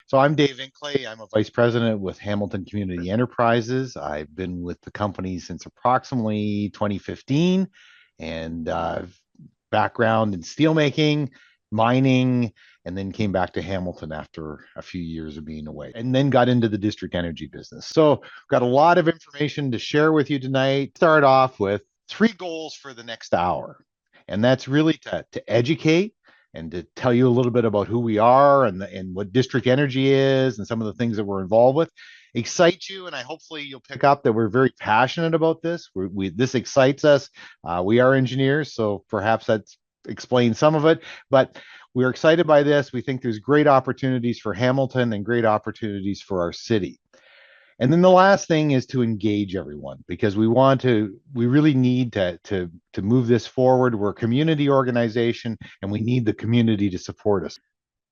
So I'm Dave Inkley. I'm a vice president with Hamilton Community Enterprises. I've been with the company since approximately 2015 and background in steelmaking, mining, and then came back to Hamilton after a few years of being away and then got into the district energy business. So got a lot of information to share with you tonight. Start off with three goals for the next hour. And that's really to educate and to tell you a little bit about who we are and what district energy is and some of the things that we're involved with, excite you, and I hopefully you'll pick up that we're very passionate about this. This excites us. We are engineers, so perhaps that explains some of it, but we're excited by this. We think there's great opportunities for Hamilton and great opportunities for our city. And then the last thing is to engage everyone because we really need to move this forward. We're a community organization and we need the community to support us.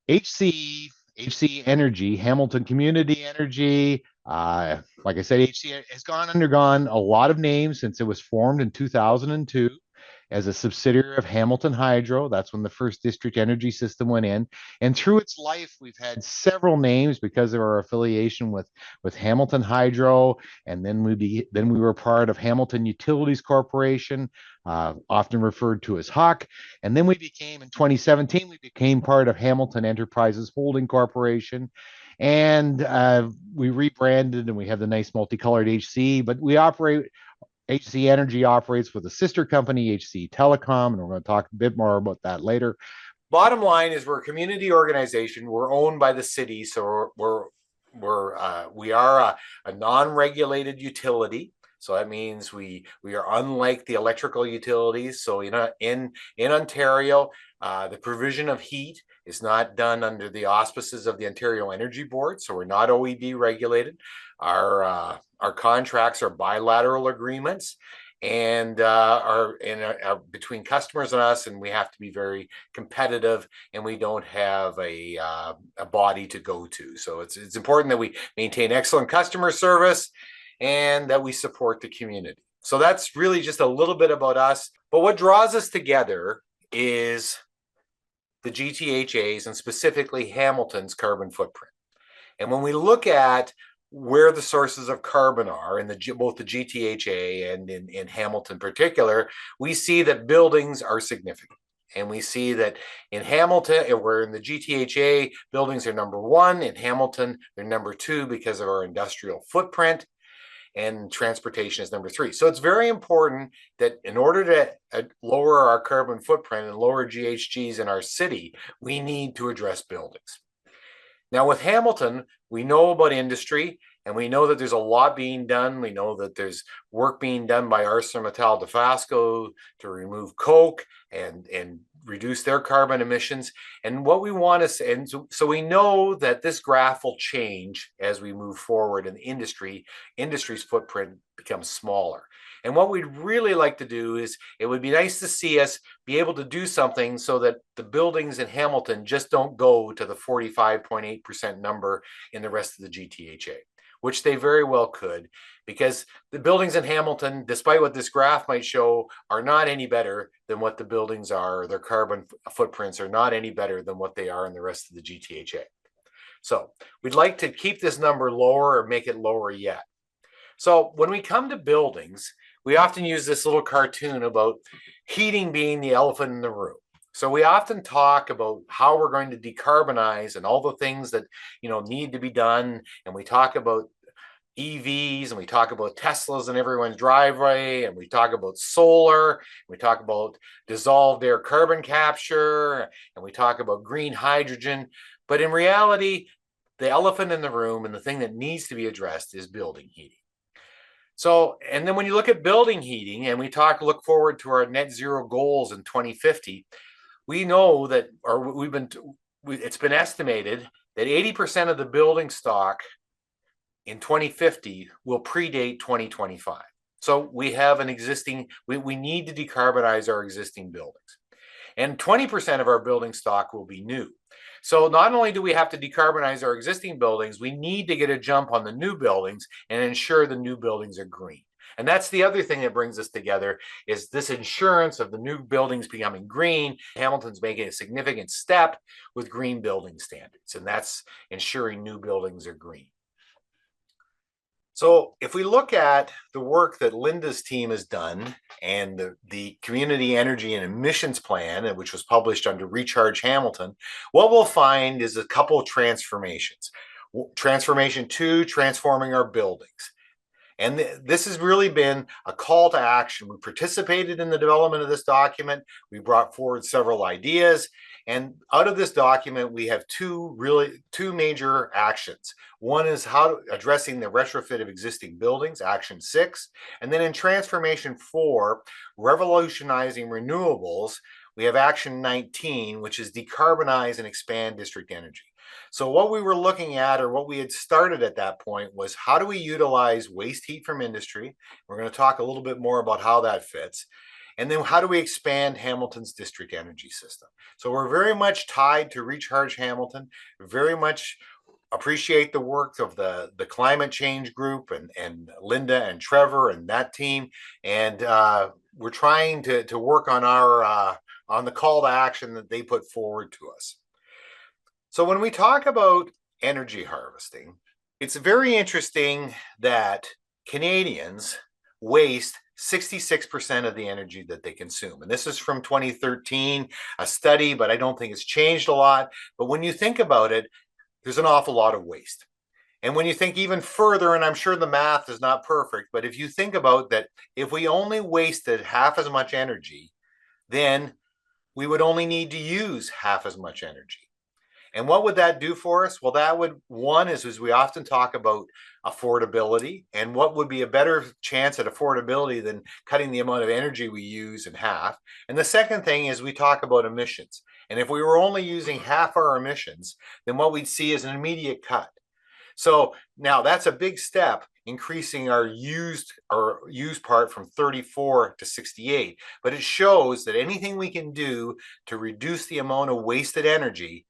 HCE, HCE Energy, Hamilton Community Energy, like I said, HCE has undergone a lot of names since it was formed in 2002 as a subsidiary of Hamilton Hydro. That's when the first district energy system went in. And through its life, we've had several names because of our affiliation with Hamilton Hydro. And then we were part of Hamilton Utilities Corporation, often referred to as HUC. And then in 2017, we became part of Hamilton Enterprises Holding Corporation. And we rebranded and we have the nice multicolored HC, but HCE Energy operates with a sister company, HCE Telecom, and we're going to talk a bit more about that later. Bottom line is we're a community organization. We're owned by the city, so we are a non-regulated utility. So that means we are unlike the electrical utilities. So in Ontario, the provision of heat is not done under the auspices of the Ontario Energy Board. So we're not OEB regulated. Our contracts are bilateral agreements and are between customers and us, and we have to be very competitive, and we don't have a body to go to. So it's important that we maintain excellent customer service and that we support the community. So that's really just a little bit about us. But what draws us together is the GTHAs and specifically Hamilton's carbon footprint. And when we look at where the sources of carbon are in both the GTHA and in Hamilton in particular, we see that buildings are significant. And we see that in Hamilton, where in the GTHA, buildings are number one. In Hamilton, they're number two because of our industrial footprint. And transportation is number three. So it's very important that in order to lower our carbon footprint and lower GHGs in our city, we need to address buildings. Now with Hamilton, we know about industry and we know that there's a lot being done. We know that there's work being done by ArcelorMittal Dofasco to remove coke and reduce their carbon emissions. And what we want to, and so we know that this graph will change as we move forward and the industry's footprint becomes smaller. And what we'd really like to do is, it would be nice to see us be able to do something so that the buildings in Hamilton just don't go to the 45.8% number in the rest of the GTHA, which they very well could, because the buildings in Hamilton, despite what this graph might show, are not any better than what the buildings are. Their carbon footprints are not any better than what they are in the rest of the GTHA. So we'd like to keep this number lower or make it lower yet. So when we come to buildings, we often use this little cartoon about heating being the elephant in the room. So we often talk about how we're going to decarbonize and all the things that need to be done, and we talk about EVs, and we talk about Teslas in everyone's driveway, and we talk about solar, and we talk about dissolved air carbon capture, and we talk about green hydrogen. But in reality, the elephant in the room and the thing that needs to be addressed is building heating. So, and then when you look at building heating and we look forward to our net zero goals in 2050, we know that, it's been estimated that 80% of the building stock in 2050 will predate 2025. So we have we need to decarbonize our existing buildings. And 20% of our building stock will be new. So not only do we have to decarbonize our existing buildings, we need to get a jump on the new buildings and ensure the new buildings are green. And that's the other thing that brings us together, is this insurance of the new buildings becoming green. Hamilton's making a significant step with green building standards, and that's ensuring new buildings are green. So if we look at the work that Linda's team has done and the Community Energy and Emissions Plan, which was published under Recharge Hamilton, what we'll find is a couple of transformations. Transformation 2, transforming our buildings. And this has really been a call to action. We participated in the development of this document. We brought forward several ideas. And out of this document, we have two major actions. One is addressing the retrofit of existing buildings, action 6. And then in transformation 4, revolutionizing renewables, we have action 19, which is decarbonize and expand district energy. So what we were looking at, or what we had started at that point, was how do we utilize waste heat from industry? We're going to talk a little bit more about how that fits. And then how do we expand Hamilton's district energy system? So we're very much tied to Recharge Hamilton, very much appreciate the work of the climate change group and Linda and Trevor and that team. And we're trying to work on on the call to action that they put forward to us. So when we talk about energy harvesting, it's very interesting that Canadians waste 66% of the energy that they consume. And this is from 2013, a study, but I don't think it's changed a lot. But when you think about it, there's an awful lot of waste. And when you think even further, and I'm sure the math is not perfect, but if you think about that, if we only wasted half as much energy, then we would only need to use half as much energy. And what would that do for us? Well, that would, one is we often talk about affordability, and what would be a better chance at affordability than cutting the amount of energy we use in half. And the second thing is we talk about emissions. And if we were only using half our emissions, then what we'd see is an immediate cut. So now that's a big step, increasing our used part from 34 to 68. But it shows that anything we can do to reduce the amount of wasted energy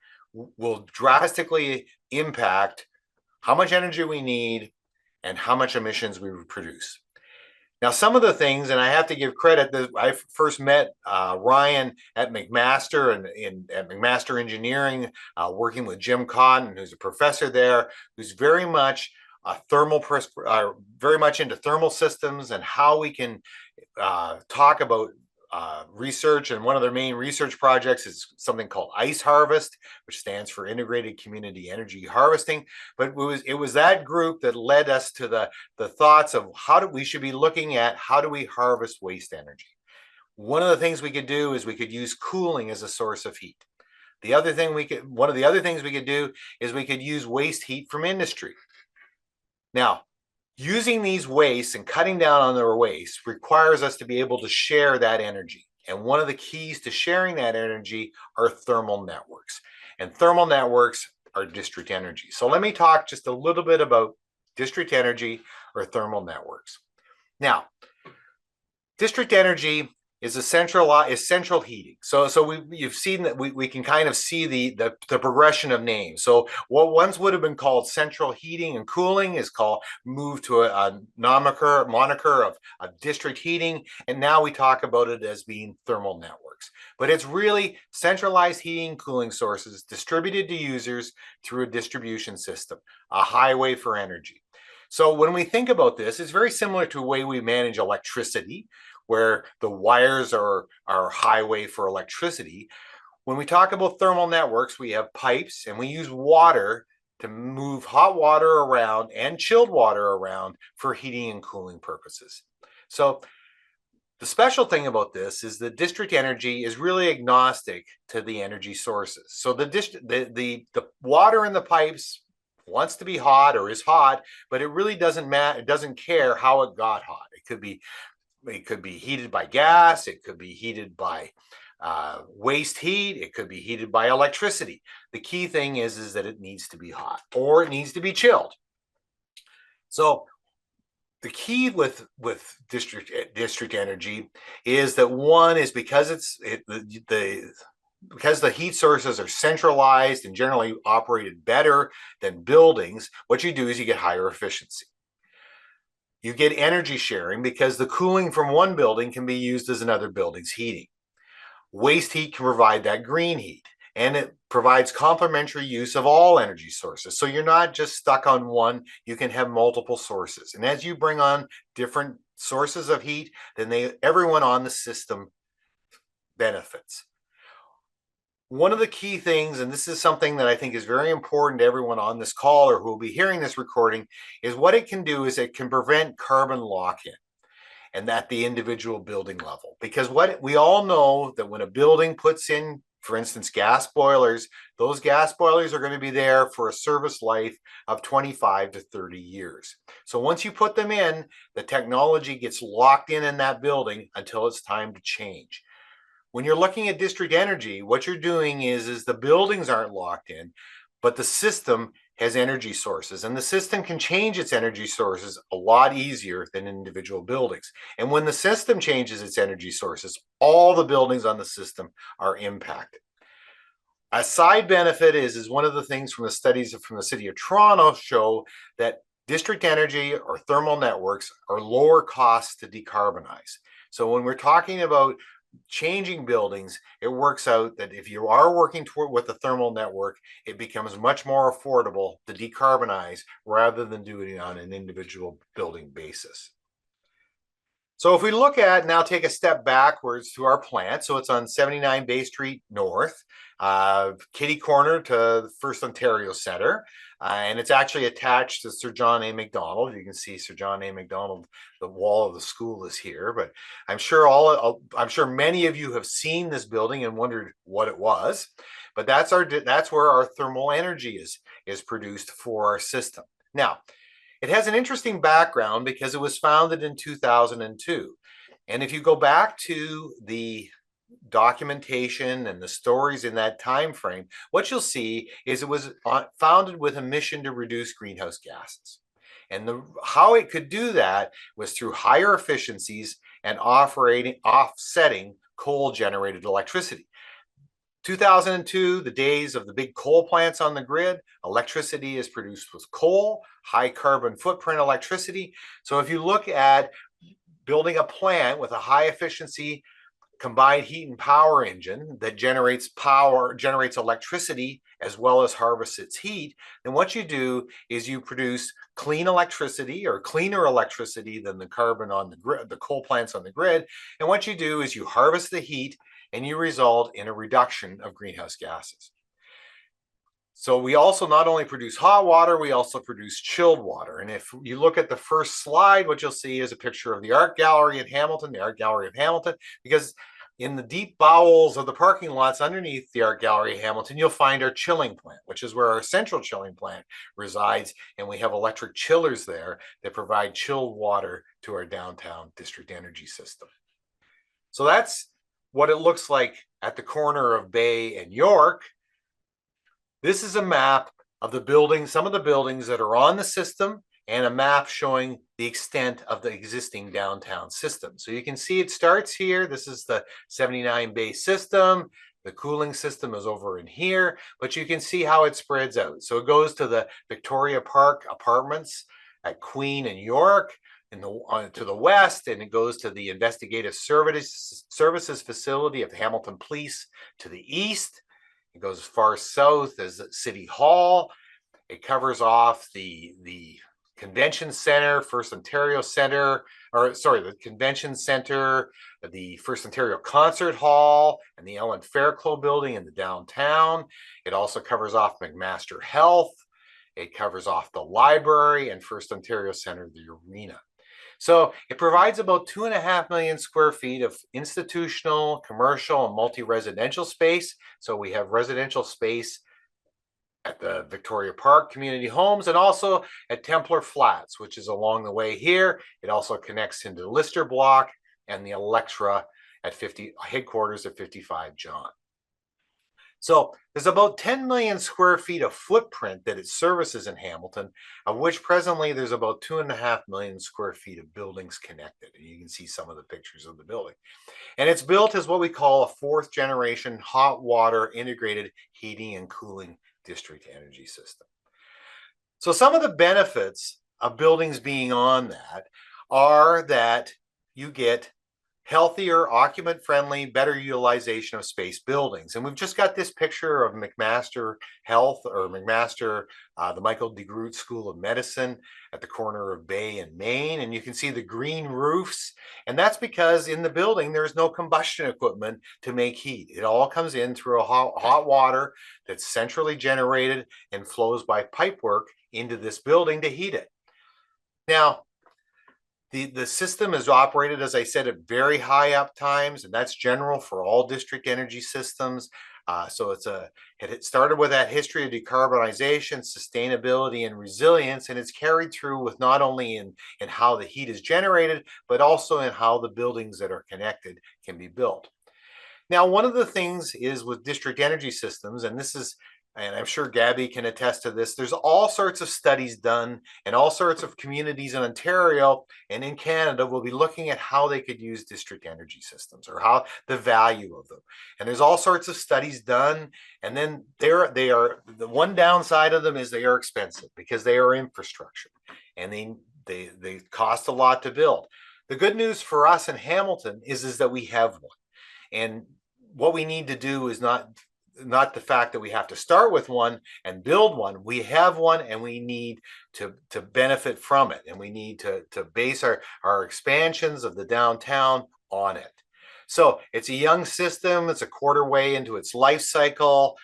will drastically impact how much energy we need and how much emissions we produce. Now, some of the things, and I have to give credit, that I first met Ryan at McMaster and at McMaster Engineering, working with Jim Cotton, who's a professor there, who's very much very much into thermal systems and how we can talk about research. And one of their main research projects is something called ICE Harvest, which stands for Integrated Community Energy Harvesting. But it was that group that led us to the thoughts of we should be looking at how do we harvest waste energy. One of the things we could do is we could use cooling as a source of heat. One of the other things we could do is we could use waste heat from industry. Now, using these wastes and cutting down on their waste requires us to be able to share that energy. And one of the keys to sharing that energy are thermal networks. And thermal networks are district energy. So let me talk just a little bit about district energy or thermal networks. Now, district energy is central heating. So you've seen that we can kind of see the progression of names. So what once would have been called central heating and cooling is moved to a moniker of district heating, and now we talk about it as being thermal networks. But it's really centralized heating and cooling sources distributed to users through a distribution system, a highway for energy. So when we think about this, it's very similar to the way we manage electricity, where the wires are our highway for electricity. When we talk about thermal networks, we have pipes and we use water to move hot water around and chilled water around for heating and cooling purposes. So the special thing about this is that district energy is really agnostic to the energy sources. So the water in the pipes wants to be hot or is hot, but it really doesn't matter. It doesn't care how it got hot. It could be heated by gas. It could be heated by waste heat. It could be heated by electricity. The key thing is that it needs to be hot or it needs to be chilled. So the key with district energy is that one is because because the heat sources are centralized and generally operated better than buildings, what you do is you get higher efficiency. You get energy sharing because the cooling from one building can be used as another building's heating. Waste heat can provide that green heat, and it provides complementary use of all energy sources. So you're not just stuck on one, you can have multiple sources. And as you bring on different sources of heat, then everyone on the system benefits. One of the key things, and this is something that I think is very important to everyone on this call or who will be hearing this recording, is what it can do is it can prevent carbon lock-in, and at the individual building level. Because what we all know that when a building puts in, for instance, gas boilers, those gas boilers are going to be there for a service life of 25 to 30 years. So once you put them in, the technology gets locked in that building until it's time to change. When you're looking at district energy, what you're doing is the buildings aren't locked in, but the system has energy sources, and the system can change its energy sources a lot easier than individual buildings. And when the system changes its energy sources, all the buildings on the system are impacted. A side benefit is one of the things from the studies from the city of Toronto show that district energy or thermal networks are lower cost to decarbonize. So when we're talking about changing buildings, it works out that if you are working with a thermal network, it becomes much more affordable to decarbonize rather than doing it on an individual building basis. So if we look at now, take a step backwards to our plant. So it's on 79 Bay Street North, kitty corner to the First Ontario Centre. And it's actually attached to Sir John A. Macdonald. You can see Sir John A. Macdonald, the wall of the school is here, but I'm sure many of you have seen this building and wondered what it was. But that's where our thermal energy is produced for our system. Now, it has an interesting background because it was founded in 2002. And if you go back to the documentation and the stories in that time frame, what you'll see is it was founded with a mission to reduce greenhouse gases. And how it could do that was through higher efficiencies and offsetting coal-generated electricity. 2002, the days of the big coal plants on the grid, electricity is produced with coal, high carbon footprint electricity. So if you look at building a plant with a high efficiency combined heat and power engine that generates electricity as well as harvests its heat, then what you do is you produce clean electricity or cleaner electricity than the carbon on the grid, the coal plants on the grid. And what you do is you harvest the heat and you result in a reduction of greenhouse gases. So we also not only produce hot water, we also produce chilled water. And if you look at the first slide, what you'll see is a picture of the art gallery in Hamilton, the art gallery of Hamilton, because in the deep bowels of the parking lots underneath the art gallery of Hamilton, you'll find our chilling plant, which is where our central chilling plant resides. And we have electric chillers there that provide chilled water to our downtown district energy system. So that's what it looks like at the corner of Bay and York. This is a map of the buildings, some of the buildings that are on the system, and a map showing the extent of the existing downtown system. So you can see it starts here. This is the 79 Bay system. The cooling system is over in here, but you can see how it spreads out. So it goes to the Victoria Park apartments at Queen and York to the west, and it goes to the Investigative Services Facility of Hamilton Police to the east. It goes as far south as City Hall. It covers off the Convention Center, First Ontario Center, the Convention Center, the First Ontario Concert Hall, and the Ellen Fairclough building in the downtown. It also covers off McMaster Health. It covers off the library and First Ontario Center, the arena. So it provides about 2.5 million square feet of institutional, commercial, and multi-residential space. So we have residential space at the Victoria Park Community Homes and also at Templar Flats, which is along the way here. It also connects into the Lister Block and the Electra at headquarters at 55 John. So there's about 10 million square feet of footprint that it services in Hamilton, of which presently there's about 2.5 million square feet of buildings connected. And you can see some of the pictures of the building. And it's built as what we call a fourth generation hot water integrated heating and cooling district energy system. So some of the benefits of buildings being on that are that you get healthier, occupant-friendly, better utilization of space buildings. And we've just got this picture of McMaster Health, or McMaster, the Michael DeGroote School of Medicine at the corner of Bay and Main. And you can see the green roofs. And that's because in the building, there's no combustion equipment to make heat. It all comes in through a hot water that's centrally generated and flows by pipework into this building to heat it. Now, the system is operated, as I said, at very high up times, and that's general for all district energy systems. So it started with that history of decarbonization, sustainability, and resilience, and it's carried through with not only in how the heat is generated, but also in how the buildings that are connected can be built. Now, one of the things is with district energy systems, and I'm sure Gabby can attest to this, there's all sorts of studies done, and all sorts of communities in Ontario and in Canada will be looking at how they could use district energy systems, or how the value of them. And there's all sorts of studies done, and then they are the one downside of them is they are expensive because they are infrastructure, and they cost a lot to build. The good news for us in Hamilton is that we have one. And what we need to do is not the fact that we have to start with one and build one. We have one, and we need to benefit from it, and we need to base our expansions of the downtown on it. So it's a young system. It's a quarter way into its life cycle.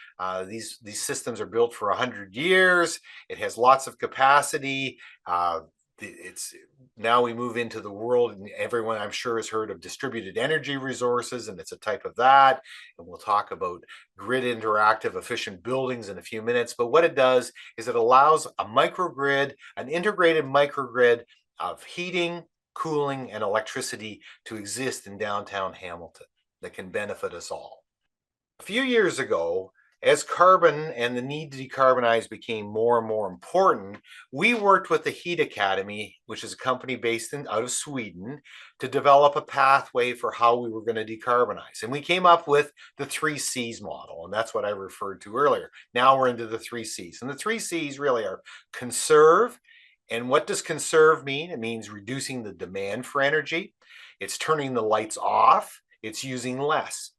These systems are built for 100 years. It has lots of capacity. It's now we move into the world, and everyone I'm sure has heard of distributed energy resources, and it's a type of that. And we'll talk about grid interactive efficient buildings in a few minutes. But what it does is it allows a microgrid, an integrated microgrid of heating, cooling, and electricity to exist in downtown Hamilton that can benefit us all. A few years ago, as carbon and the need to decarbonize became more and more important, we worked with the Heat Academy, which is a company based out of Sweden, to develop a pathway for how we were going to decarbonize. And we came up with the 3Cs model, and that's what I referred to earlier. Now we're into the 3Cs. And the 3Cs really are conserve. And what does conserve mean? It means reducing the demand for energy. It's turning the lights off. It's using less.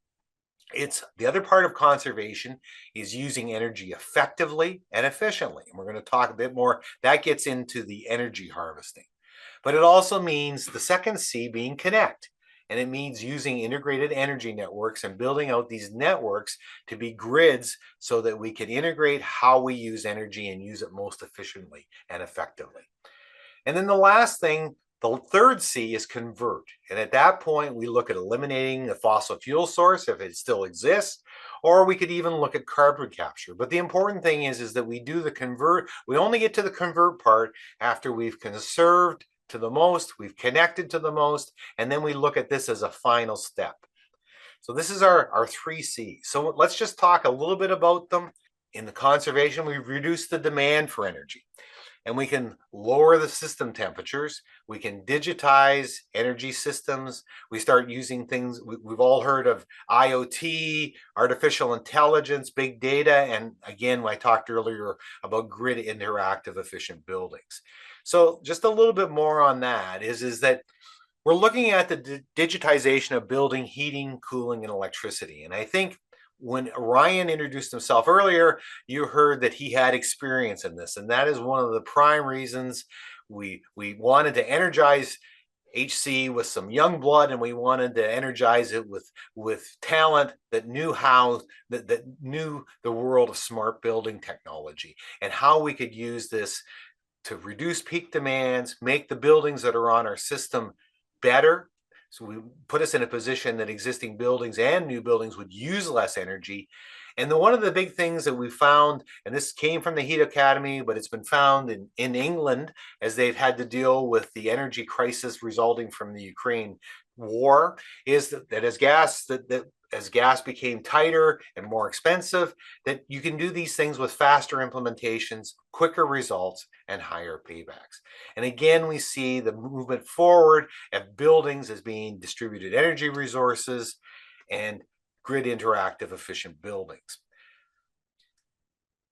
It's the other part of conservation is using energy effectively and efficiently. And we're going to talk a bit more. That gets into the energy harvesting. But it also means the second C being connect. And it means using integrated energy networks and building out these networks to be grids so that we can integrate how we use energy and use it most efficiently and effectively. And then the last thing, the third C, is convert. And at that point, we look at eliminating the fossil fuel source if it still exists, or we could even look at carbon capture. But the important thing is that we do the convert. We only get to the convert part after we've conserved to the most, we've connected to the most, and then we look at this as a final step. So this is our 3Cs. So let's just talk a little bit about them. In the conservation, we've reduced the demand for energy, and we can lower the system temperatures. We can digitize energy systems. We start using things, we've all heard of IoT, artificial intelligence, big data, and again, I talked earlier about grid interactive efficient buildings. So just a little bit more on that is that we're looking at the digitization of building, heating, cooling, and electricity. And I think when Ryan introduced himself earlier, you heard that he had experience in this. And that is one of the prime reasons we wanted to energize HCE with some young blood, and we wanted to energize it with talent that knew that knew the world of smart building technology and how we could use this to reduce peak demands, make the buildings that are on our system better. So we put us in a position that existing buildings and new buildings would use less energy. And one of the big things that we found, and this came from the Heat Academy, but it's been found in England as they've had to deal with the energy crisis resulting from the Ukraine war, is that as gas became tighter and more expensive, that you can do these things with faster implementations, quicker results, and higher paybacks. And again, we see the movement forward of buildings as being distributed energy resources and grid interactive efficient buildings.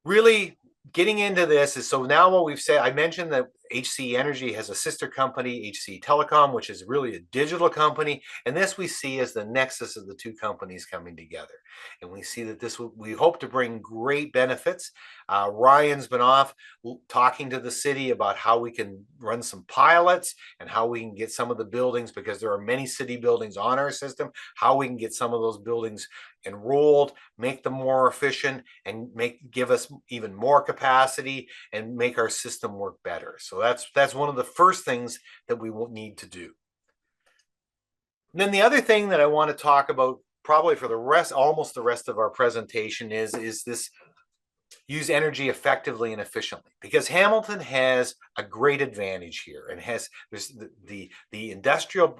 Really getting into this is, so now what we've said, I mentioned that HCE Energy has a sister company, HCE Telecom, which is really a digital company. And this we see as the nexus of the two companies coming together. And we see that we hope to bring great benefits. Ryan's been off talking to the city about how we can run some pilots and how we can get some of the buildings, because there are many city buildings on our system, how we can get some of those buildings enrolled, make them more efficient, and give us even more capacity and make our system work better. So that's one of the first things that we will need to do. And then the other thing that I want to talk about probably for almost the rest of our presentation is this: use energy effectively and efficiently, because Hamilton has a great advantage here, and there's the industrial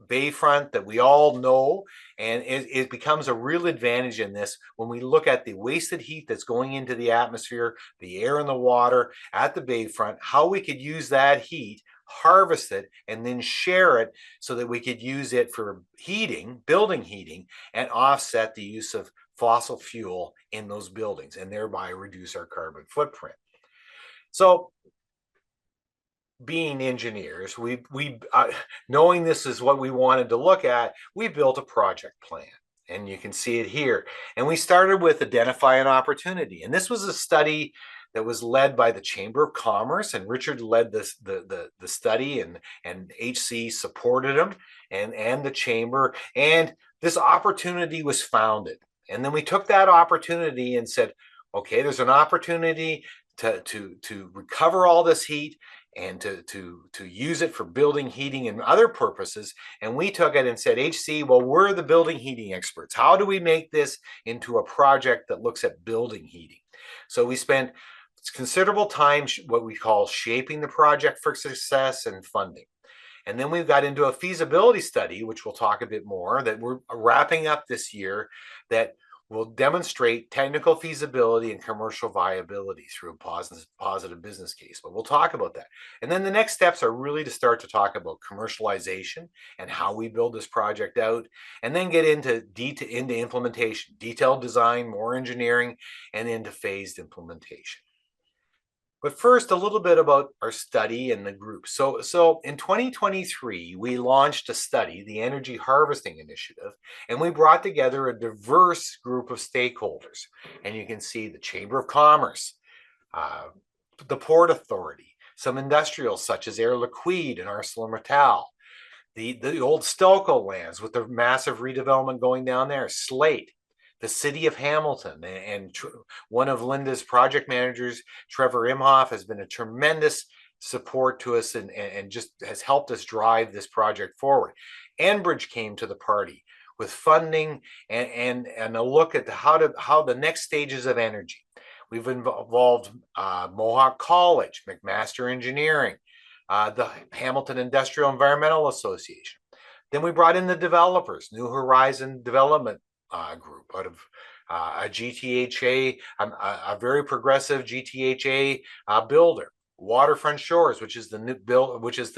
bayfront that we all know, and it becomes a real advantage in this when we look at the wasted heat that's going into the atmosphere, the air and the water at the bayfront, how we could use that heat, harvest it, and then share it so that we could use it for heating, building heating, and offset the use of fossil fuel in those buildings, and thereby reduce our carbon footprint. So, being engineers, we knowing this is what we wanted to look at, we built a project plan, and you can see it here. And we started with identify an opportunity, and this was a study that was led by the Chamber of Commerce, and Richard led this the study, and HC supported him, and the Chamber, and this opportunity was founded. And then we took that opportunity and said, okay, there's an opportunity to recover all this heat and to use it for building heating and other purposes. And we took it and said, HC, well, we're the building heating experts. How do we make this into a project that looks at building heating? So we spent considerable time, what we call shaping the project for success and funding. And then we've got into a feasibility study, which we'll talk a bit more, that we're wrapping up this year, that will demonstrate technical feasibility and commercial viability through a positive business case. But we'll talk about that. And then the next steps are really to start to talk about commercialization and how we build this project out, and then get into implementation, detailed design, more engineering, and into phased implementation. But first, a little bit about our study and the group. So in 2023, we launched a study, the Energy Harvesting Initiative, and we brought together a diverse group of stakeholders. And you can see the Chamber of Commerce, the Port Authority, some industrials such as Air Liquide and ArcelorMittal, the old Stelco lands with the massive redevelopment going down there, Slate, the city of Hamilton, and one of Linda's project managers, Trevor Imhoff, has been a tremendous support to us and just has helped us drive this project forward. Enbridge came to the party with funding and a look at how the next stages of energy. We've involved Mohawk College, McMaster Engineering, the Hamilton Industrial Environmental Association. Then we brought in the developers, New Horizon Development Group out of a GTHA, a very progressive GTHA builder, Waterfront Shores, which is the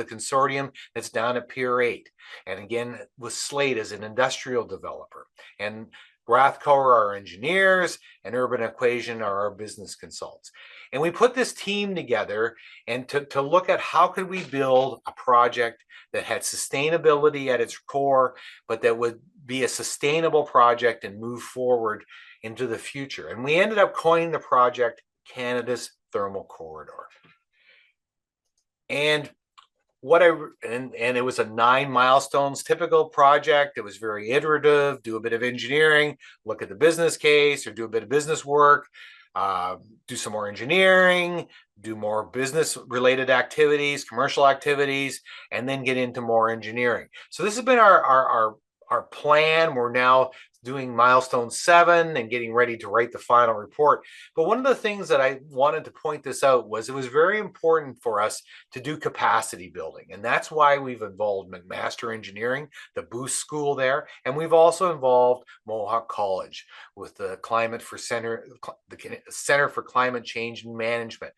consortium that's down at Pier 8, and again with Slate as an industrial developer, and Rathco are our engineers, and Urban Equation are our business consultants. And we put this team together and to look at how could we build a project that had sustainability at its core, but that would be a sustainable project and move forward into the future. And we ended up coining the project Canada's Thermal Corridor. And it was a 9 milestones typical project. It was very iterative, do a bit of engineering, look at the business case, or do a bit of business work, do some more engineering, do more business related activities, commercial activities, and then get into more engineering. So this has been our plan. We're now doing milestone 7 and getting ready to write the final report. But one of the things that I wanted to point this out was it was very important for us to do capacity building. And that's why we've involved McMaster Engineering, the Booth School there. And we've also involved Mohawk College with the Center for Climate Change and Management.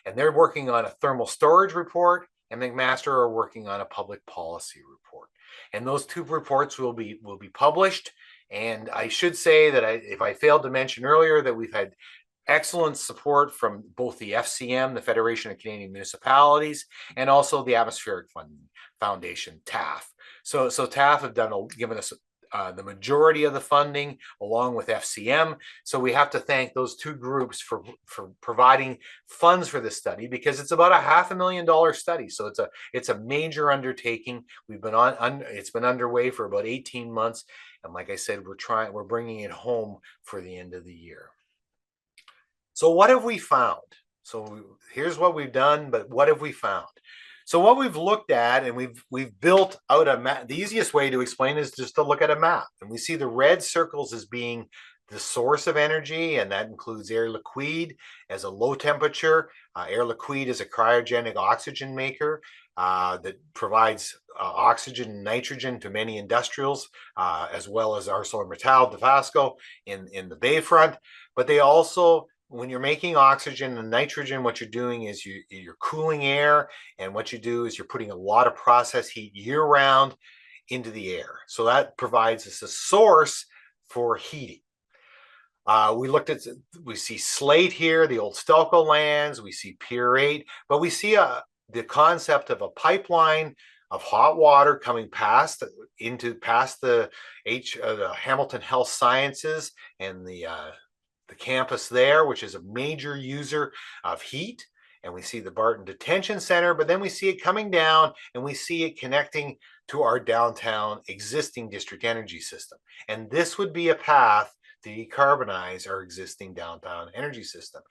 And they're working on a thermal storage report, and McMaster are working on a public policy report. And those 2 reports will be published. And I should say that if I failed to mention earlier that we've had excellent support from both the FCM, the Federation of Canadian Municipalities, and also the Atmospheric Foundation, TAF. So TAF have given us the majority of the funding along with FCM. So we have to thank those two groups for providing funds for this study, because it's about a $500,000 study. So it's a major undertaking. We've been it's been underway for about 18 months. And like I said, we're bringing it home for the end of the year. So what have we found? So here's what we've done, but what have we found? So what we've looked at, and we've built out a map. The easiest way to explain is just to look at a map. And we see the red circles as being the source of energy, and that includes air liquide as a low temperature. Air liquide is a cryogenic oxygen maker that provides oxygen and nitrogen to many industrials, as well as ArcelorMittal, Dofasco in the Bayfront. But they also, when you're making oxygen and nitrogen, what you're doing is you're cooling air, and what you do is you're putting a lot of process heat year-round into the air. So that provides us a source for heating. We see slate here, the old Stelco lands, we see Pier 8, but we see the concept of a pipeline of hot water coming past the Hamilton Health Sciences and the campus there, which is a major user of heat. And we see the Barton Detention Center, but then we see it coming down and we see it connecting to our downtown existing district energy system. And this would be a path to decarbonize our existing downtown energy system,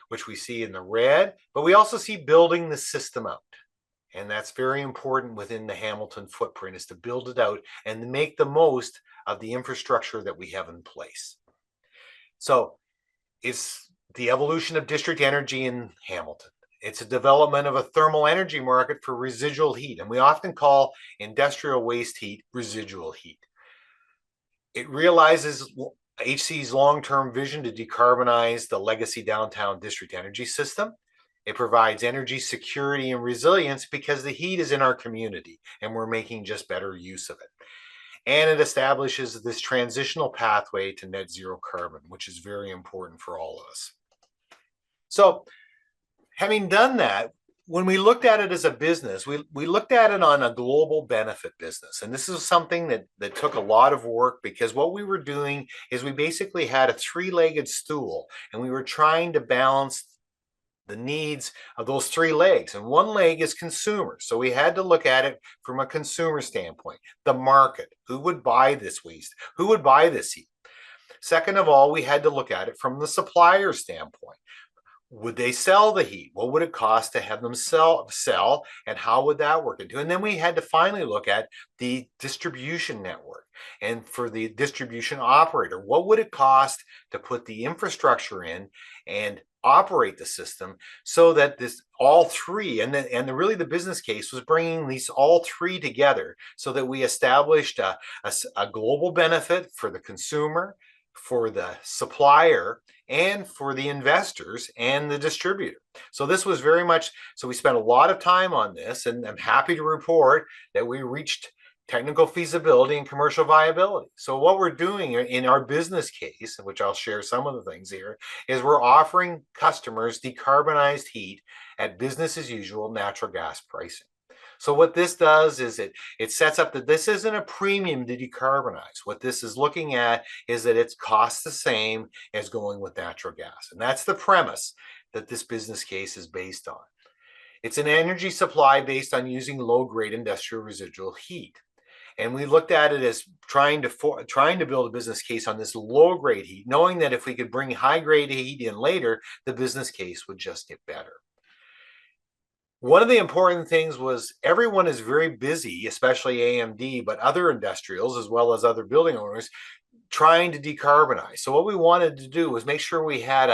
which we see in the red, but we also see building the system out. And that's very important within the Hamilton footprint, is to build it out and make the most of the infrastructure that we have in place. So it's the evolution of district energy in Hamilton. It's a development of a thermal energy market for residual heat. And we often call industrial waste heat residual heat. It realizes HCE's long-term vision to decarbonize the legacy downtown district energy system. It provides energy security and resilience because the heat is in our community and we're making just better use of it. And it establishes this transitional pathway to net zero carbon, which is very important for all of us. So having done that, when we looked at it as a business, we looked at it on a global benefit business. And this is something that took a lot of work, because what we were doing is we basically had a three-legged stool, and we were trying to balance the needs of those three legs. And one leg is consumers. So we had to look at it from a consumer standpoint. The market, who would buy this waste? Who would buy this heat? Second of all, we had to look at it from the supplier standpoint. Would they sell the heat? What would it cost to have them sell, and how would that work into? And then we had to finally look at the distribution network. And for the distribution operator, what would it cost to put the infrastructure in and operate the system, so that this all three, really the business case was bringing these all three together, so that we established a global benefit for the consumer, for the supplier, and for the investors and the distributor. So this was very much, so we spent a lot of time on this, and I'm happy to report that we reached technical feasibility and commercial viability. So what we're doing in our business case, which I'll share some of the things here, is we're offering customers decarbonized heat at business as usual natural gas pricing. So what this does is it sets up that this isn't a premium to decarbonize. What this is looking at is that it's cost the same as going with natural gas. And that's the premise that this business case is based on. It's an energy supply based on using low-grade industrial residual heat. And we looked at it as trying to build a business case on this low-grade heat, knowing that if we could bring high-grade heat in later, the business case would just get better. One of the important things was everyone is very busy, especially AMD, but other industrials as well as other building owners, trying to decarbonize. So what we wanted to do was make sure we had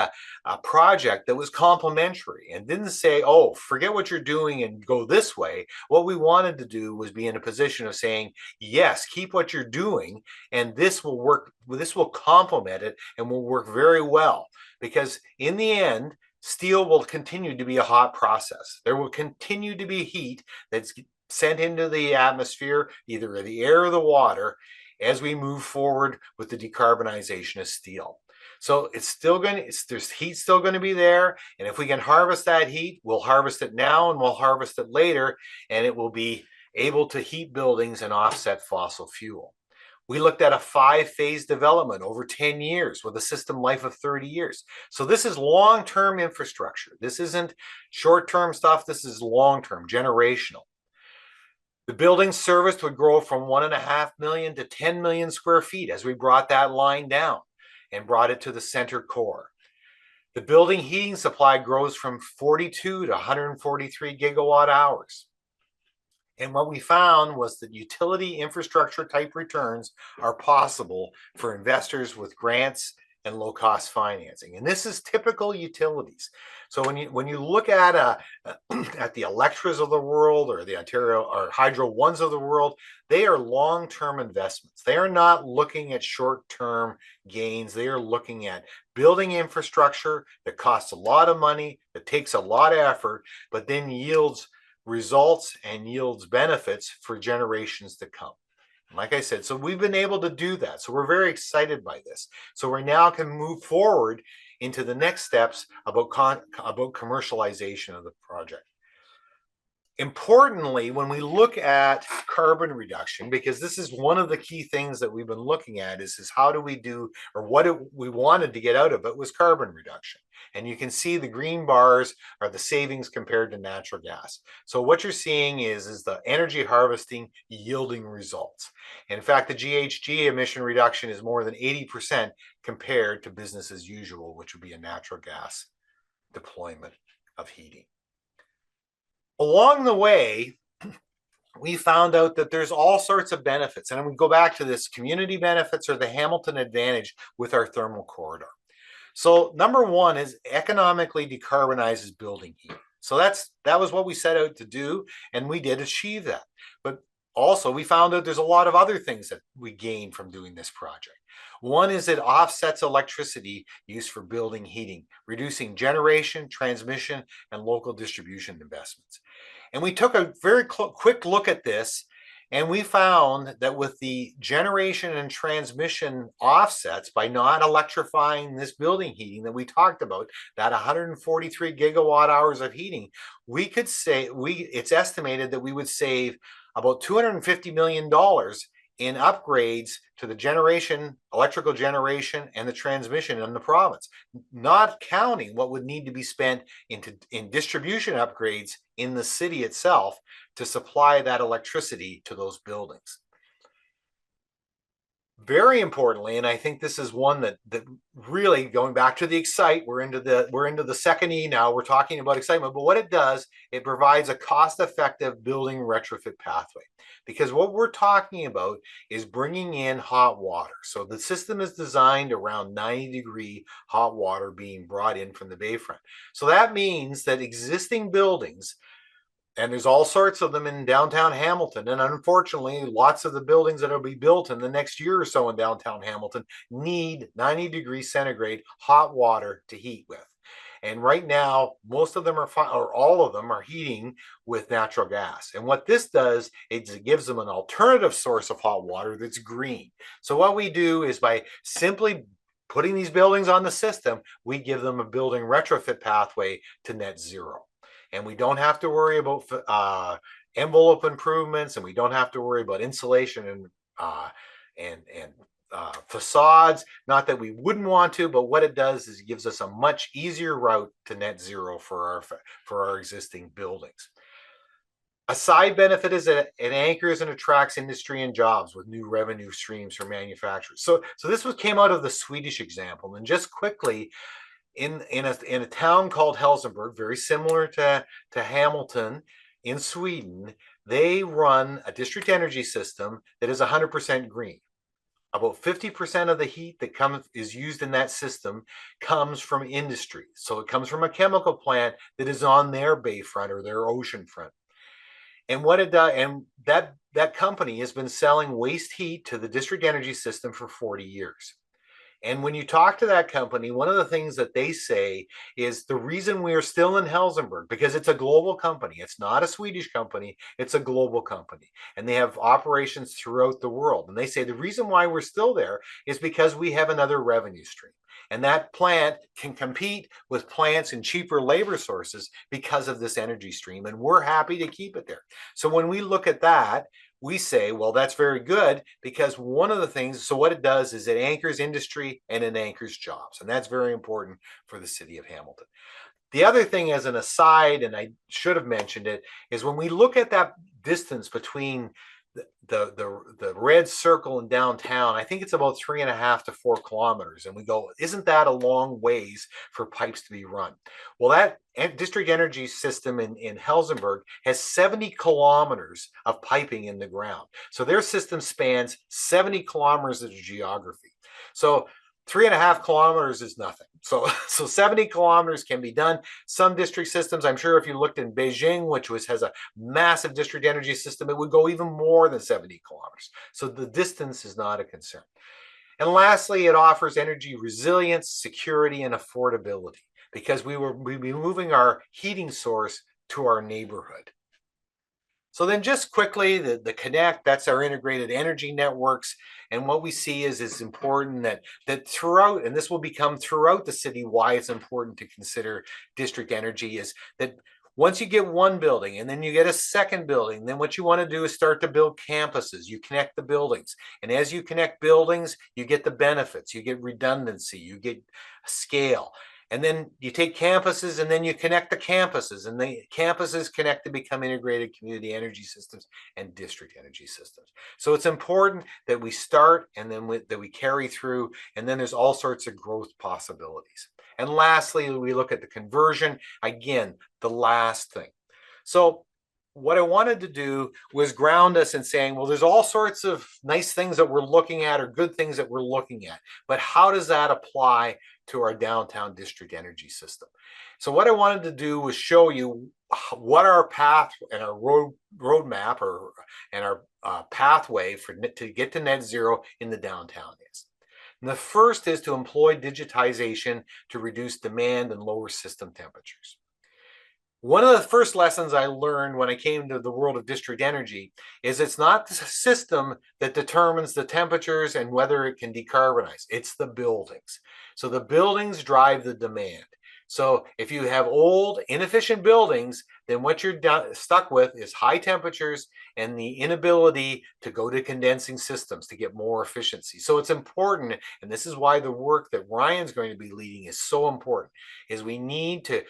a project that was complementary and didn't say, oh, forget what you're doing and go this way. What we wanted to do was be in a position of saying, yes, keep what you're doing, and this will work. This will complement it and will work very well, because in the end, steel will continue to be a hot process. There will continue to be heat that's sent into the atmosphere, either the air or the water, as we move forward with the decarbonization of steel. So it's still going to, there's heat still going to be there. And if we can harvest that heat, we'll harvest it now and we'll harvest it later, and it will be able to heat buildings and offset fossil fuel. We looked at a 5-phase development over 10 years with a system life of 30 years. So this is long-term infrastructure. This isn't short-term stuff. This is long-term, generational. The building serviced would grow from 1.5 million to 10 million square feet as we brought that line down and brought it to the center core. The building heating supply grows from 42 to 143 gigawatt hours. And what we found was that utility infrastructure type returns are possible for investors with grants and low cost financing. And this is typical utilities. So when you look at at the Electras of the world or the Ontario or Hydro Ones of the world, they are long-term investments. They are not looking at short-term gains. They are looking at building infrastructure that costs a lot of money, that takes a lot of effort, but then yields results and yields benefits for generations to come. Like I said, so we've been able to do that. So we're very excited by this. So we now can move forward into the next steps about commercialization of the project. Importantly, when we look at carbon reduction, because this is one of the key things that we've been looking at is how do we do, or what we wanted to get out of it was carbon reduction. And you can see the green bars are the savings compared to natural gas. So what you're seeing is the energy harvesting yielding results. In fact, the GHG emission reduction is more than 80% compared to business as usual, which would be a natural gas deployment of heating. Along the way, we found out that there's all sorts of benefits. And we go back to this community benefits or the Hamilton advantage with our thermal corridor. So number one is economically decarbonizes building heat. So that was what we set out to do, and we did achieve that. But also we found out there's a lot of other things that we gained from doing this project. One is it offsets electricity used for building heating, reducing generation, transmission, and local distribution investments. And we took a very quick look at this, and we found that with the generation and transmission offsets by not electrifying this building heating that we talked about, that 143 gigawatt hours of heating, we could say, it's estimated that we would save about $250 million in upgrades to the generation, electrical generation, and the transmission in the province, not counting what would need to be spent in distribution upgrades in the city itself to supply that electricity to those buildings. Very importantly, and I think this is one that really, going back to the excite, we're into the second E now, we're talking about excitement, but what it does, it provides a cost-effective building retrofit pathway. Because what we're talking about is bringing in hot water. So the system is designed around 90-degree hot water being brought in from the bayfront. So that means that existing buildings, and there's all sorts of them in downtown Hamilton, and unfortunately, lots of the buildings that will be built in the next year or so in downtown Hamilton need 90-degree centigrade hot water to heat with. And right now, most of them are, or all of them are heating with natural gas. And what this does is it gives them an alternative source of hot water that's green. So what we do is by simply putting these buildings on the system, we give them a building retrofit pathway to net zero. And we don't have to worry about envelope improvements, and we don't have to worry about insulation and facades. Not that we wouldn't want to, but what it does is it gives us a much easier route to net zero for our existing buildings. A side benefit is that it anchors and attracts industry and jobs with new revenue streams for manufacturers. So this came out of the Swedish example. And just quickly, in a town called Helsingborg, very similar to Hamilton in Sweden, they run a district energy system that is 100% green. About 50% of the heat that is used in that system comes from industry. So it comes from a chemical plant that is on their bayfront or their ocean front. And what it does, and that company has been selling waste heat to the district energy system for 40 years. And when you talk to that company, one of the things that they say is the reason we are still in Helsingborg, because it's a global company. It's not a Swedish company. It's a global company. And they have operations throughout the world. And they say the reason why we're still there is because we have another revenue stream. And that plant can compete with plants and cheaper labor sources because of this energy stream. And we're happy to keep it there. So when we look at that, we say, well, that's very good, because one of the things, so what it does is it anchors industry and it anchors jobs. And that's very important for the city of Hamilton. The other thing, as an aside, and I should have mentioned it, is when we look at that distance between the red circle in downtown, I think it's about 3.5 to 4 kilometers. And we go, isn't that a long ways for pipes to be run? Well, that district energy system in Helsingborg has 70 kilometers of piping in the ground. So their system spans 70 kilometers of geography. So 3.5 kilometers is nothing. So 70 kilometers can be done. Some district systems, I'm sure if you looked in Beijing, which has a massive district energy system, it would go even more than 70 kilometers. So the distance is not a concern. And lastly, it offers energy resilience, security, and affordability, because we'd be moving our heating source to our neighborhood. So then just quickly, the Connect, that's our integrated energy networks. And what we see is it's important that throughout, and this will become throughout the city, why it's important to consider district energy, is that once you get one building and then you get a second building, then what you want to do is start to build campuses. You connect the buildings. And as you connect buildings, you get the benefits, you get redundancy, you get scale. And then you take campuses and then you connect the campuses, and the campuses connect to become integrated community energy systems and district energy systems. So it's important that we start and then that we carry through, and then there's all sorts of growth possibilities. And lastly, we look at the conversion, again, the last thing. So what I wanted to do was ground us in saying, well, there's all sorts of nice things that we're looking at, or good things that we're looking at, but how does that apply to our downtown district energy system? So what I wanted to do was show you what our path and our roadmap and our pathway to get to net zero in the downtown is. And the first is to employ digitization to reduce demand and lower system temperatures. One of the first lessons I learned when I came to the world of district energy is it's not the system that determines the temperatures and whether it can decarbonize. It's the buildings. So the buildings drive the demand. So if you have old, inefficient buildings, then what you're stuck with is high temperatures and the inability to go to condensing systems to get more efficiency. So it's important, and this is why the work that Ryan's going to be leading is so important, is we need to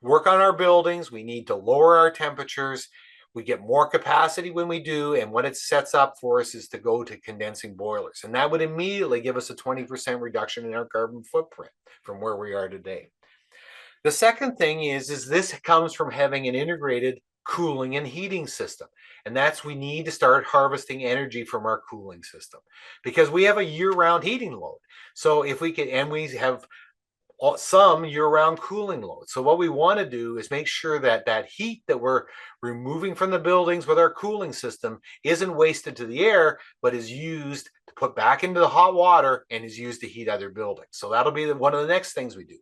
work on our buildings. We need to lower our temperatures. We get more capacity when we do. And what it sets up for us is to go to condensing boilers. And that would immediately give us a 20% reduction in our carbon footprint from where we are today. The second thing is this comes from having an integrated cooling and heating system. And that's, we need to start harvesting energy from our cooling system, because we have a year-round heating load. So if we can, and we have some year-round cooling load. So what we want to do is make sure that that heat that we're removing from the buildings with our cooling system isn't wasted to the air, but is used to put back into the hot water and is used to heat other buildings. So that'll be one of the next things we do.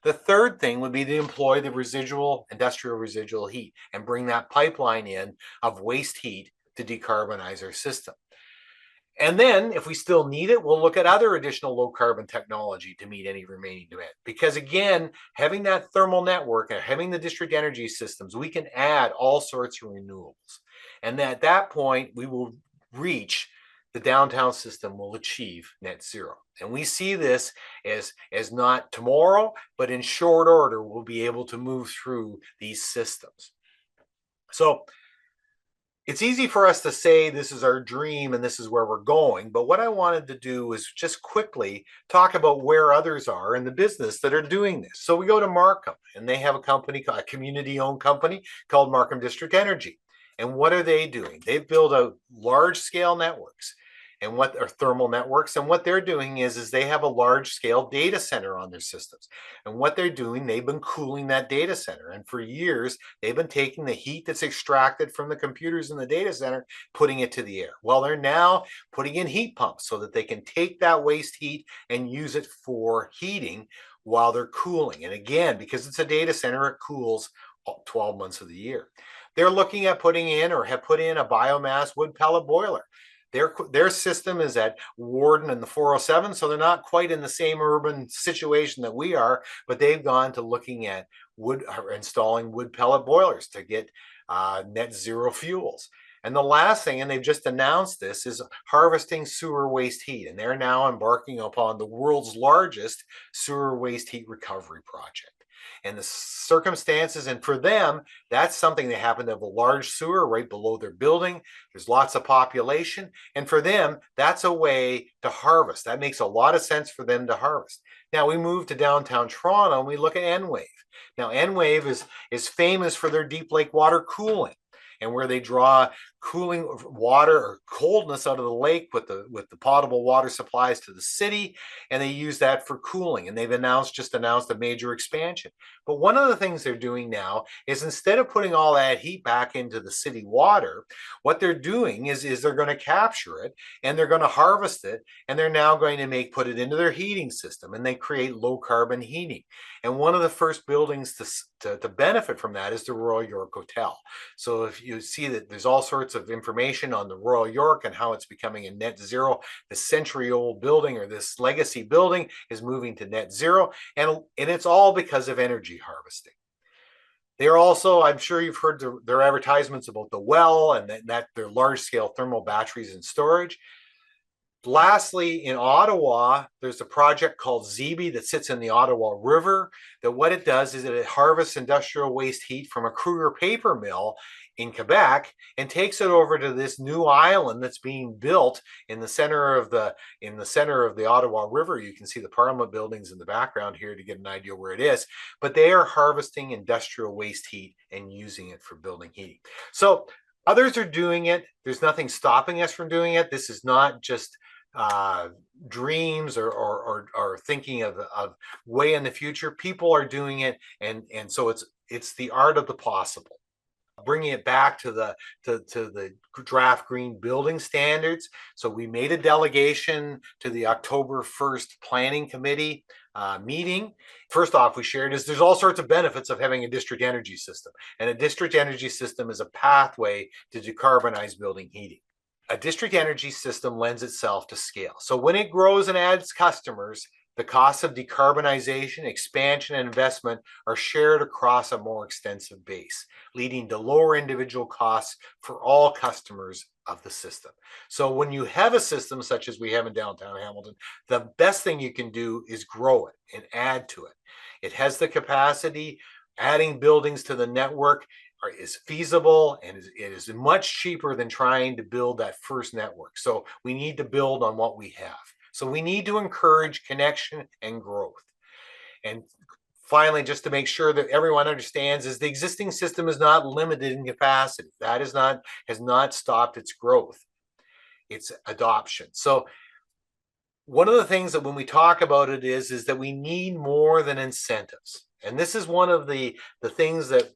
The third thing would be to employ the industrial residual heat and bring that pipeline in of waste heat to decarbonize our system. And then if we still need it, we'll look at other additional low carbon technology to meet any remaining demand. Because again, having that thermal network and having the district energy systems, we can add all sorts of renewables. And at that point, we will reach, the downtown system will achieve net zero. And we see this as not tomorrow, but in short order, we'll be able to move through these systems. So it's easy for us to say this is our dream and this is where we're going, but what I wanted to do was just quickly talk about where others are in the business that are doing this. So we go to Markham, and they have a company, a community-owned company called Markham District Energy. And what are they doing? They've built out large-scale networks, and what are thermal networks, and what they're doing is they have a large-scale data center on their systems. And what they're doing, they've been cooling that data center, and for years they've been taking the heat that's extracted from the computers in the data center, putting it to the air. Well, they're now putting in heat pumps so that they can take that waste heat and use it for heating while they're cooling. And again, because it's a data center, it cools 12 months of the year. They're looking at putting in, or have put in, a biomass wood pellet boiler. Their system is at Warden and the 407, so they're not quite in the same urban situation that we are, but they've gone to looking at installing wood pellet boilers to get net zero fuels. And the last thing, and they've just announced this, is harvesting sewer waste heat. And they're now embarking upon the world's largest sewer waste heat recovery project. And the circumstances, and for them, that's something that happened to have a large sewer right below their building. There's lots of population. And for them, that's a way to harvest. That makes a lot of sense for them to harvest. Now we move to downtown Toronto and we look at Enwave. Now Enwave is famous for their deep lake water cooling, and where they draw cooling water or coldness out of the lake with the potable water supplies to the city, and they use that for cooling. And they've just announced a major expansion. But one of the things they're doing now is, instead of putting all that heat back into the city water, what they're doing is they're going to capture it and they're going to harvest it, and they're now going to put it into their heating system, and they create low carbon heating. And one of the first buildings to benefit from that is the Royal York Hotel. So if you see that there's all sorts of information on the Royal York and how it's becoming a net zero, the century-old building, or this legacy building, is moving to net zero, and it's all because of energy harvesting. They're also, I'm sure you've heard their advertisements about the well, and that their large-scale thermal batteries and storage. Lastly, in Ottawa, there's a project called ZB that sits in the Ottawa River, that what it does is it harvests industrial waste heat from a Kruger paper mill in Quebec and takes it over to this new island that's being built in the center of the Ottawa River. You can see the Parliament buildings in the background here to get an idea where it is, but they are harvesting industrial waste heat and using it for building heating. So others are doing it. There's nothing stopping us from doing it. This is not just dreams or thinking of way in the future. People are doing it, and so it's the art of the possible. Bringing it back to the draft green building standards. So we made a delegation to the October 1st planning committee meeting. First off, we shared there's all sorts of benefits of having a district energy system, and a district energy system is a pathway to decarbonize building heating. A district energy system lends itself to scale. So when it grows and adds customers, the costs of decarbonization, expansion, and investment are shared across a more extensive base, leading to lower individual costs for all customers of the system. So when you have a system such as we have in downtown Hamilton, the best thing you can do is grow it and add to it. It has the capacity. Adding buildings to the network is feasible, and it is much cheaper than trying to build that first network. So we need to build on what we have. So we need to encourage connection and growth. And finally, just to make sure that everyone understands, is the existing system is not limited in capacity. That has not stopped its growth, its adoption. So one of the things that when we talk about it is that we need more than incentives. And this is one of the things that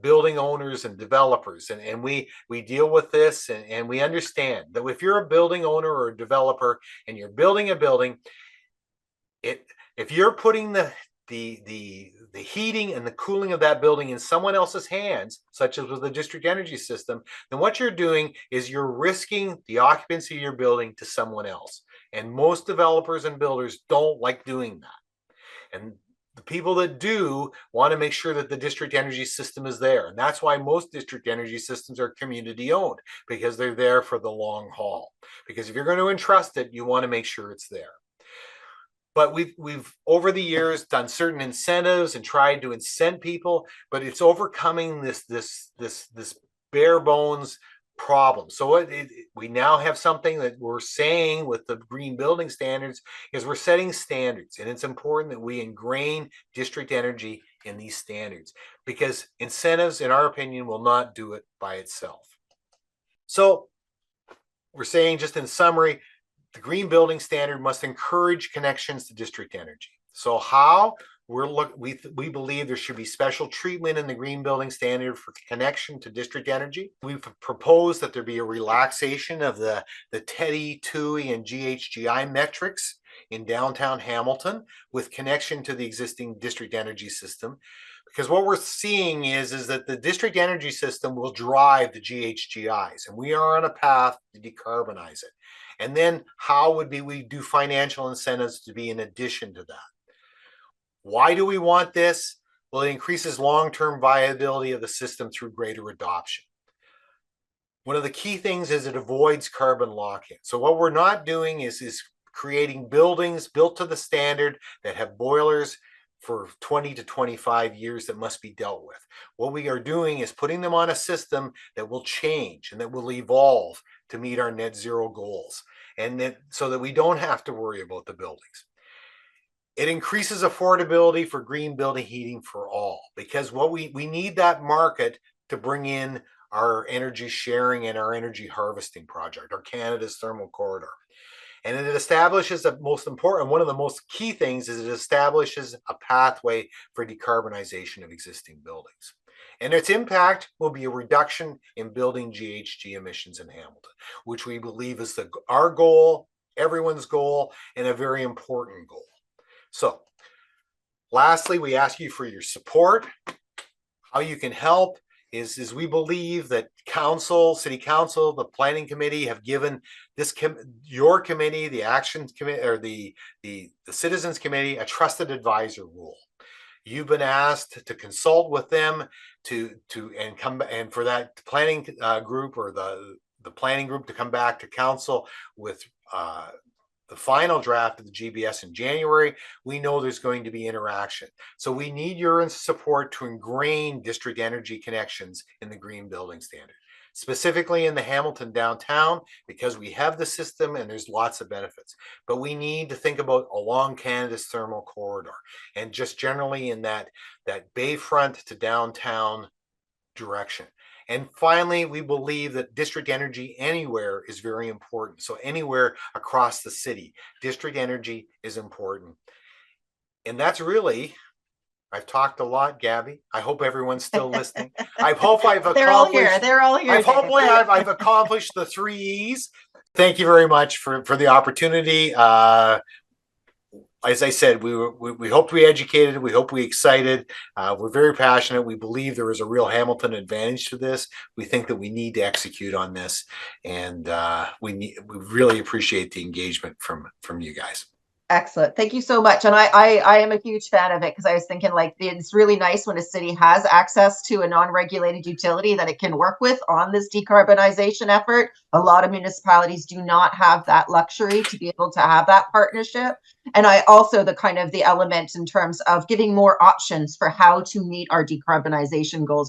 building owners and developers, and we deal with this, and we understand that if you're a building owner or a developer and you're building a building, if you're putting the heating and the cooling of that building in someone else's hands, such as with the district energy system, then what you're doing is you're risking the occupancy of your building to someone else. And most developers and builders don't like doing that. And the people that do want to make sure that the district energy system is there. And that's why most district energy systems are community owned, because they're there for the long haul. Because if you're going to entrust it, you want to make sure it's there. But we've over the years done certain incentives and tried to incent people, but it's overcoming this bare bones problem. So we now have something that we're saying with the green building standards is we're setting standards, and it's important that we ingrain district energy in these standards, because incentives, in our opinion, will not do it by itself. So we're saying, just in summary, the green building standard must encourage connections to district energy. So how? We believe there should be special treatment in the green building standard for connection to district energy. We've proposed that there be a relaxation of the TEDI, TUI, and GHGI metrics in downtown Hamilton with connection to the existing district energy system, because what we're seeing is that the district energy system will drive the GHGIs, and we are on a path to decarbonize it. And then how would we do financial incentives to be in addition to that? Why do we want this? Well, it increases long-term viability of the system through greater adoption. One of the key things is it avoids carbon lock-in. So what we're not doing is creating buildings built to the standard that have boilers for 20 to 25 years that must be dealt with. What we are doing is putting them on a system that will change and that will evolve to meet our net zero goals, and that so that we don't have to worry about the buildings. It increases affordability for green building heating for all, because what we need that market to bring in our energy sharing and our energy harvesting project, our Canada's Thermal Corridor. And it establishes the most important, one of the most key things is it establishes a pathway for decarbonization of existing buildings. And its impact will be a reduction in building GHG emissions in Hamilton, which we believe is our goal, everyone's goal, and a very important goal. So, lastly, we ask you for your support. How you can help is we believe that council, city council, the planning committee have given your committee, the action committee, or the citizens committee, a trusted advisor role. You've been asked to consult with them and for that planning group or the planning group to come back to council with the final draft of the GBS in January. We know there's going to be interaction. So we need your support to ingrain district energy connections in the green building standard, specifically in the Hamilton downtown, because we have the system and there's lots of benefits. But we need to think about along Canada's thermal corridor and just generally in that bayfront to downtown direction. And finally, we believe that district energy anywhere is very important. So anywhere across the city, district energy is important. And that's really, I've talked a lot, Gabby. I hope everyone's still listening. I hope I've accomplished. They're all here. They're all here. Hopefully I've accomplished the 3 E's. Thank you very much for the opportunity. As I said, we hope to be educated. We hope we excited. We're very passionate. We believe there is a real Hamilton advantage to this. We think that we need to execute on this, and we really appreciate the engagement from you guys. Excellent. Thank you so much. And I am a huge fan of it, because I was thinking, like, it's really nice when a city has access to a non-regulated utility that it can work with on this decarbonization effort. A lot of municipalities do not have that luxury to be able to have that partnership. And I also the element in terms of giving more options for how to meet our decarbonization goals.